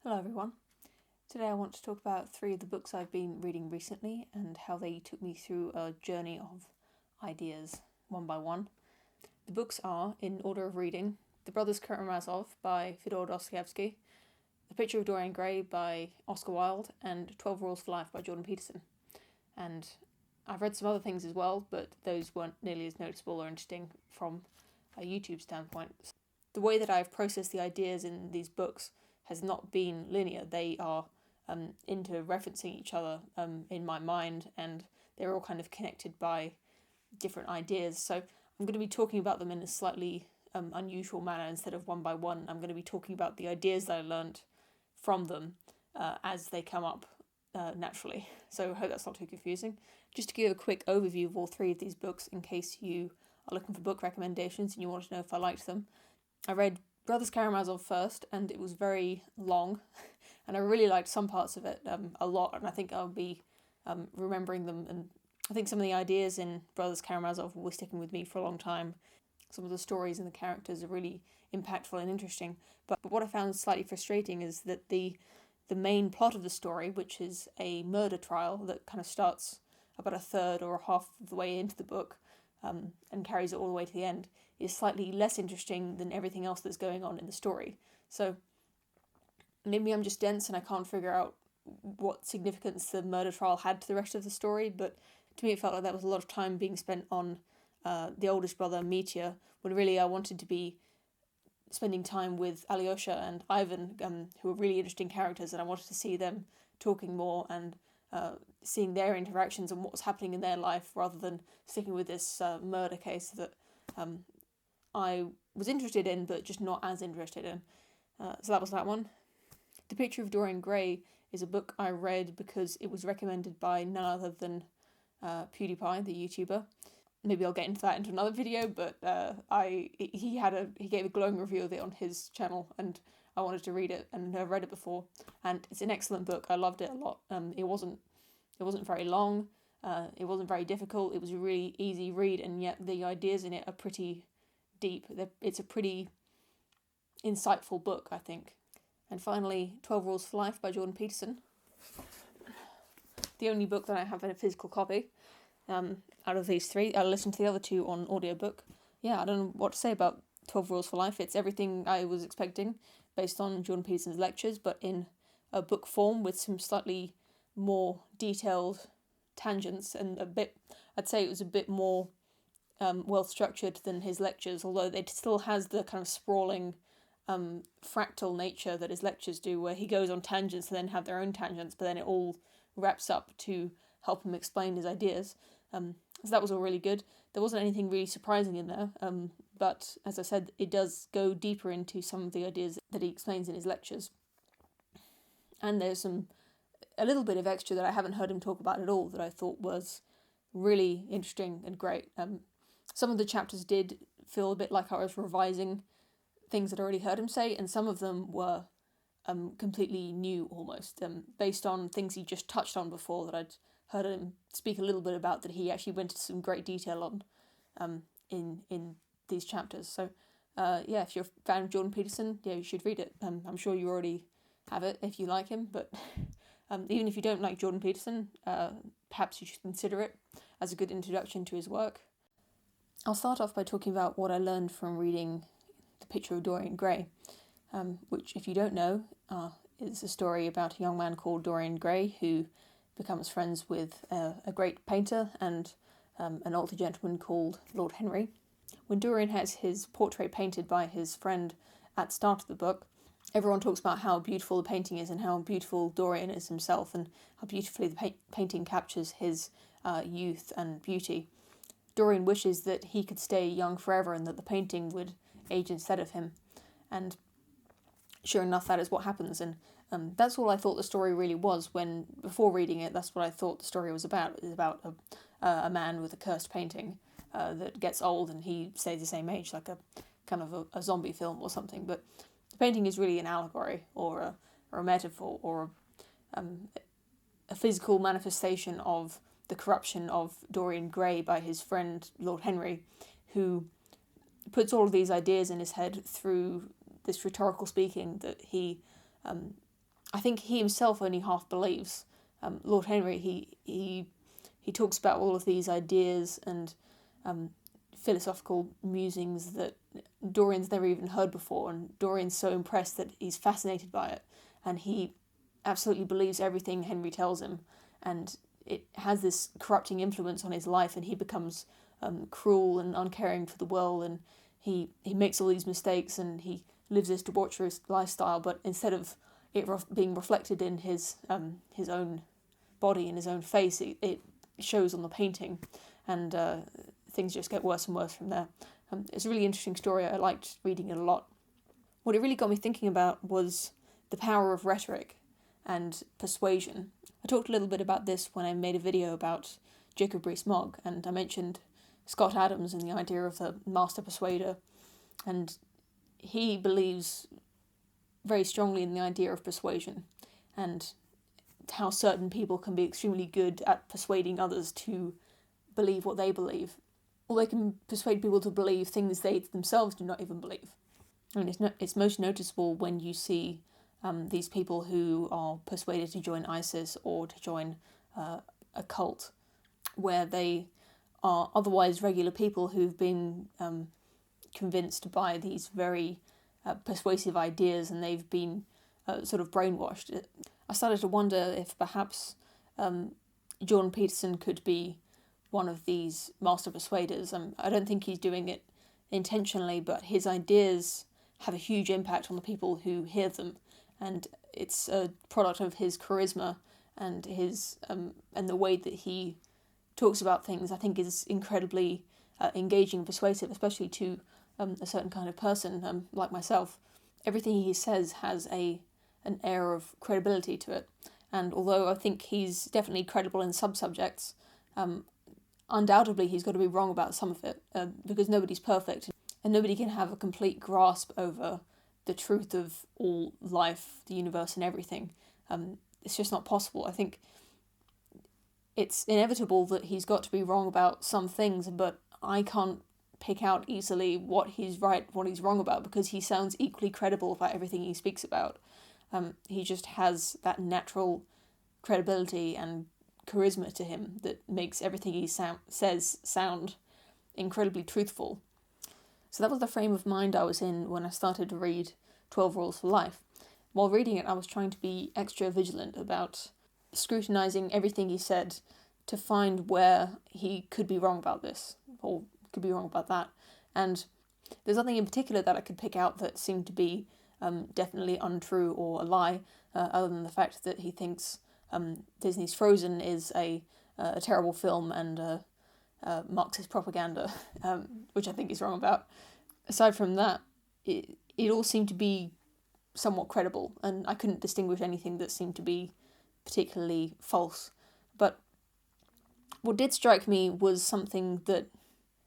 Hello everyone. Today I want to talk about 3 of the books I've been reading recently and how they took me through a journey of ideas, one by one. The books are, in order of reading, The Brothers Karamazov by Fyodor Dostoevsky, The Picture of Dorian Gray by Oscar Wilde, and 12 Rules for Life by Jordan Peterson. And I've read some other things as well, but those weren't nearly as noticeable or interesting from a YouTube standpoint. The way that I've processed the ideas in these books has not been linear. They are inter-referencing each other in my mind, and they're all kind of connected by different ideas. So I'm going to be talking about them in a slightly unusual manner. Instead of one by one, I'm going to be talking about the ideas that I learned from them as they come up naturally. So I hope that's not too confusing. Just to give a quick overview of all 3 of these books in case you are looking for book recommendations and you want to know if I liked them. I read Brothers Karamazov first, and it was very long, and I really liked some parts of it a lot, and I think I'll be remembering them, and I think some of the ideas in Brothers Karamazov will be sticking with me for a long time. Some of the stories and the characters are really impactful and interesting, but what I found slightly frustrating is that the main plot of the story, which is a murder trial that kind of starts about a third or a half of the way into the book and carries it all the way to the end, is slightly less interesting than everything else that's going on in the story. So maybe I'm just dense and I can't figure out what significance the murder trial had to the rest of the story, but to me it felt like that was a lot of time being spent on the oldest brother, Mitya, when really I wanted to be spending time with Alyosha and Ivan, who are really interesting characters, and I wanted to see them talking more and seeing their interactions and what was happening in their life, rather than sticking with this murder case that I was interested in, but just not as interested in. So that was that one. The Picture of Dorian Gray is a book I read because it was recommended by none other than PewDiePie, the YouTuber. Maybe I'll get into that into another video, but he gave a glowing review of it on his channel, and I wanted to read it, and I've read it before, and it's an excellent book. I loved it a lot. It wasn't very long. It wasn't very difficult. It was a really easy read, and yet the ideas in it are pretty deep. It's a pretty insightful book, I think. And finally, 12 Rules for Life by Jordan Peterson. The only book that I have in a physical copy out of these 3. I listened to the other 2 on audiobook. Yeah, I don't know what to say about 12 Rules for Life. It's everything I was expecting based on Jordan Peterson's lectures, but in a book form with some slightly more detailed tangents, and I'd say it was a bit more well structured than his lectures, although it still has the kind of sprawling fractal nature that his lectures do, where he goes on tangents and then have their own tangents, but then it all wraps up to help him explain his ideas. So that was all really good. There wasn't anything really surprising in there, but as I said, it does go deeper into some of the ideas that he explains in his lectures. And there's a little bit of extra that I haven't heard him talk about at all that I thought was really interesting and great. Some of the chapters did feel a bit like I was revising things that I already heard him say, and some of them were completely new almost, based on things he just touched on before that I'd heard him speak a little bit about, that he actually went into some great detail on in these chapters. So yeah, if you're a fan of Jordan Peterson, yeah, you should read it. I'm sure you already have it if you like him, but even if you don't like Jordan Peterson, perhaps you should consider it as a good introduction to his work. I'll start off by talking about what I learned from reading The Picture of Dorian Gray, which, if you don't know, is a story about a young man called Dorian Gray who becomes friends with a great painter and an older gentleman called Lord Henry. When Dorian has his portrait painted by his friend at the start of the book, everyone talks about how beautiful the painting is and how beautiful Dorian is himself and how beautifully the painting captures his youth and beauty. Dorian wishes that he could stay young forever and that the painting would age instead of him. And sure enough, that is what happens. And that's all I thought the story really was when, before reading it, that's what I thought the story was about. It was about a man with a cursed painting that gets old and he stays the same age, like a kind of a zombie film or something. But the painting is really an allegory or a metaphor or a physical manifestation of the corruption of Dorian Gray by his friend Lord Henry, who puts all of these ideas in his head through this rhetorical speaking that he I think he himself only half believes. Lord Henry, he talks about all of these ideas and philosophical musings that Dorian's never even heard before, and Dorian's so impressed that he's fascinated by it, and he absolutely believes everything Henry tells him, and it has this corrupting influence on his life, and he becomes cruel and uncaring for the world, and he makes all these mistakes, and he lives this debaucherous lifestyle, but instead of it being reflected in his own body and his own face, it shows on the painting, and things just get worse and worse from there. It's a really interesting story. I liked reading it a lot. What it really got me thinking about was the power of rhetoric and persuasion. I talked a little bit about this when I made a video about Jacob Rees-Mogg, and I mentioned Scott Adams and the idea of the master persuader, and he believes very strongly in the idea of persuasion and how certain people can be extremely good at persuading others to believe what they believe, or they can persuade people to believe things they themselves do not even believe. I mean, it's most noticeable when you see these people who are persuaded to join ISIS or to join a cult, where they are otherwise regular people who've been convinced by these very persuasive ideas, and they've been sort of brainwashed. I started to wonder if perhaps Jordan Peterson could be one of these master persuaders. I don't think he's doing it intentionally, but his ideas have a huge impact on the people who hear them, and it's a product of his charisma and his and the way that he talks about things. I think is incredibly engaging and persuasive, especially to a certain kind of person like myself. Everything he says has an air of credibility to it, and although I think he's definitely credible in some subjects, undoubtedly he's got to be wrong about some of it, because nobody's perfect, and nobody can have a complete grasp over the truth of all life, the universe, and everything. It's just not possible. I think it's inevitable that he's got to be wrong about some things, but I can't pick out easily what he's right, what he's wrong about, because he sounds equally credible about everything he speaks about. He just has that natural credibility and charisma to him that makes everything he says sound incredibly truthful. So that was the frame of mind I was in when I started to read 12 Rules for Life. While reading it, I was trying to be extra vigilant about scrutinising everything he said to find where he could be wrong about this, or could be wrong about that. And there's nothing in particular that I could pick out that seemed to be definitely untrue or a lie, other than the fact that he thinks Disney's Frozen is a terrible film and Marxist propaganda, which I think he's wrong about. Aside from that, it all seemed to be somewhat credible, and I couldn't distinguish anything that seemed to be particularly false. But what did strike me was something that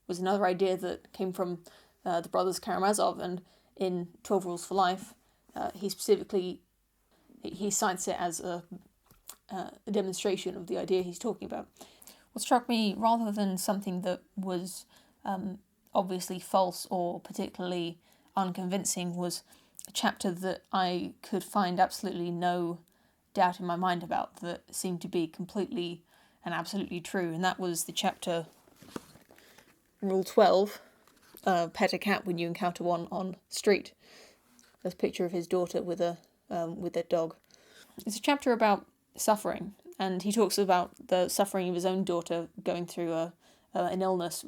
was another idea that came from the brothers Karamazov, and in 12 Rules for Life, he cites it as a demonstration of the idea he's talking about. What struck me, rather than something that was obviously false or particularly unconvincing, was a chapter that I could find absolutely no doubt in my mind about, that seemed to be completely and absolutely true, and that was the chapter Rule 12, pet a cat when you encounter one on the street. There's a picture of his daughter with their dog. It's a chapter about suffering, and he talks about the suffering of his own daughter going through an illness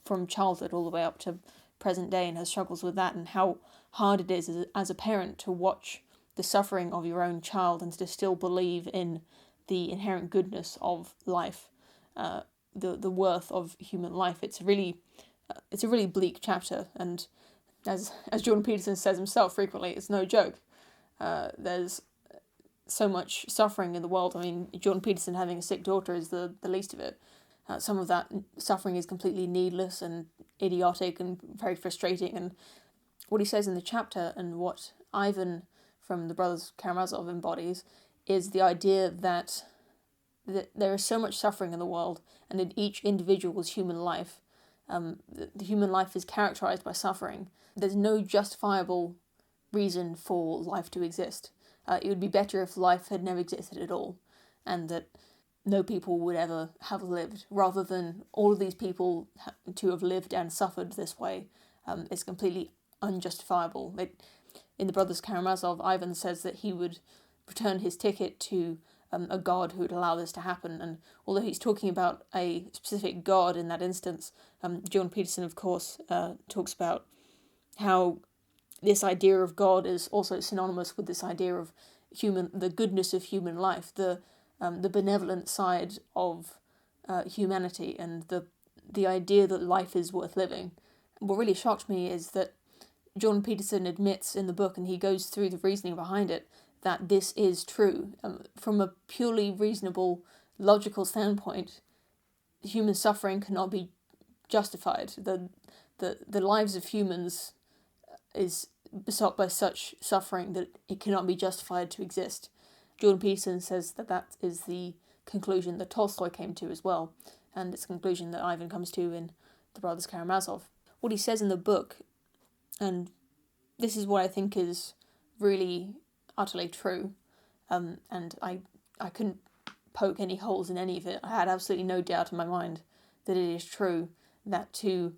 from childhood all the way up to present day, and her struggles with that, and how hard it is as a parent to watch the suffering of your own child and to still believe in the inherent goodness of life, the worth of human life. It's a really bleak chapter, and as Jordan Peterson says himself frequently, it's no joke. There's so much suffering in the world. I mean, Jordan Peterson having a sick daughter is the least of it. Some of that suffering is completely needless and idiotic and very frustrating. And what he says in the chapter, and what Ivan from the Brothers Karamazov embodies, is the idea that there is so much suffering in the world, and in each individual's human life, the human life is characterized by suffering. There's no justifiable reason for life to exist. it would be better if life had never existed at all, and that no people would ever have lived, rather than all of these people to have lived and suffered this way. Is completely unjustifiable. In The Brothers Karamazov, Ivan says that he would return his ticket to a god who would allow this to happen, and although he's talking about a specific god in that instance, Jordan Peterson, of course, talks about how this idea of God is also synonymous with this idea of the goodness of human life, the benevolent side of humanity, and the idea that life is worth living. What really shocked me is that Jordan Peterson admits in the book, and he goes through the reasoning behind it, that this is true. From a purely reasonable, logical standpoint, human suffering cannot be justified. The lives of humans is besought by such suffering that it cannot be justified to exist. Jordan Peterson says that is the conclusion that Tolstoy came to as well, and it's a conclusion that Ivan comes to in The Brothers Karamazov. What he says in the book, and this is what I think is really utterly true, and I couldn't poke any holes in any of it. I had absolutely no doubt in my mind that it is true, that to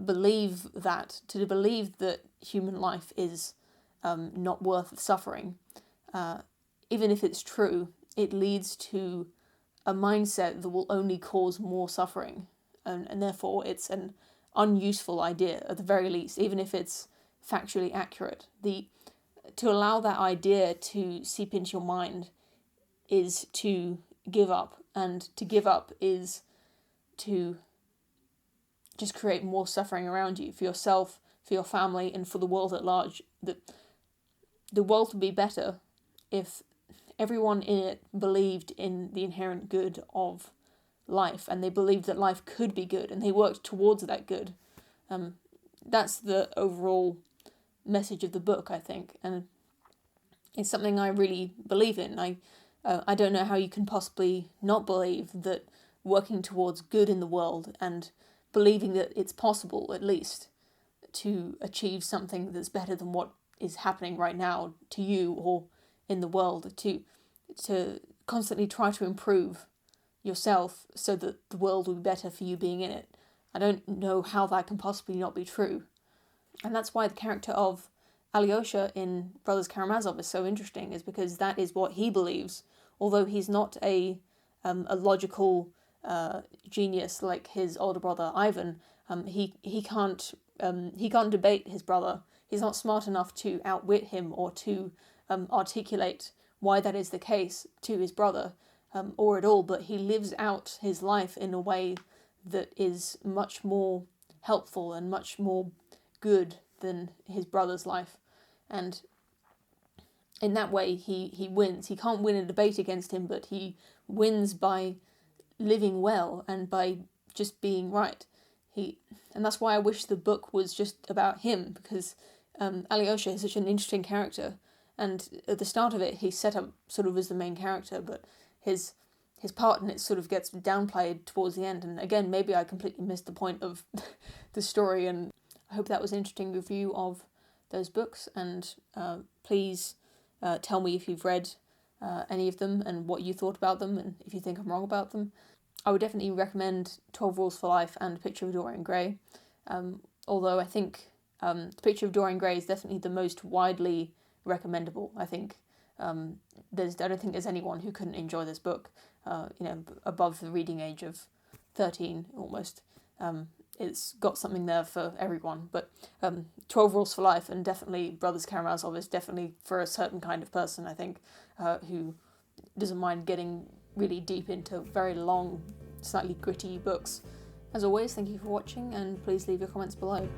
believe that human life is not worth suffering, even if it's true, it leads to a mindset that will only cause more suffering, and therefore it's an unuseful idea at the very least, even if it's factually accurate. To allow that idea to seep into your mind is to give up, and to give up is to just create more suffering around you, for yourself, for your family, and for the world at large. The world would be better if everyone in it believed in the inherent good of life, and they believed that life could be good, and they worked towards that good. That's the overall message of the book, I think, and it's something I really believe in. I don't know how you can possibly not believe that working towards good in the world, and believing that it's possible, at least, to achieve something that's better than what is happening right now to you or in the world, to constantly try to improve yourself so that the world will be better for you being in it. I don't know how that can possibly not be true. And that's why the character of Alyosha in Brothers Karamazov is so interesting, is because that is what he believes. Although he's not a logical genius like his older brother Ivan, he can't debate his brother. He's not smart enough to outwit him or to articulate why that is the case to his brother, or at all. But he lives out his life in a way that is much more helpful and much more good than his brother's life, and in that way he wins. He can't win a debate against him, but he wins by living well and by just being right. And that's why I wish the book was just about him, because Alyosha is such an interesting character, and at the start of it he's set up sort of as the main character, but his part in it sort of gets downplayed towards the end. And again, maybe I completely missed the point of the story, and I hope that was an interesting review of those books, and please tell me if you've read any of them and what you thought about them, and if you think I'm wrong about them. I would definitely recommend 12 Rules for Life and Picture of Dorian Gray, although I think The Picture of Dorian Gray is definitely the most widely recommendable. I think I don't think there's anyone who couldn't enjoy this book, above the reading age of 13 almost. It's got something there for everyone, but 12 Rules for Life and definitely Brothers Karamazov is definitely for a certain kind of person, I think, who doesn't mind getting really deep into very long, slightly gritty books. As always, thank you for watching, and please leave your comments below.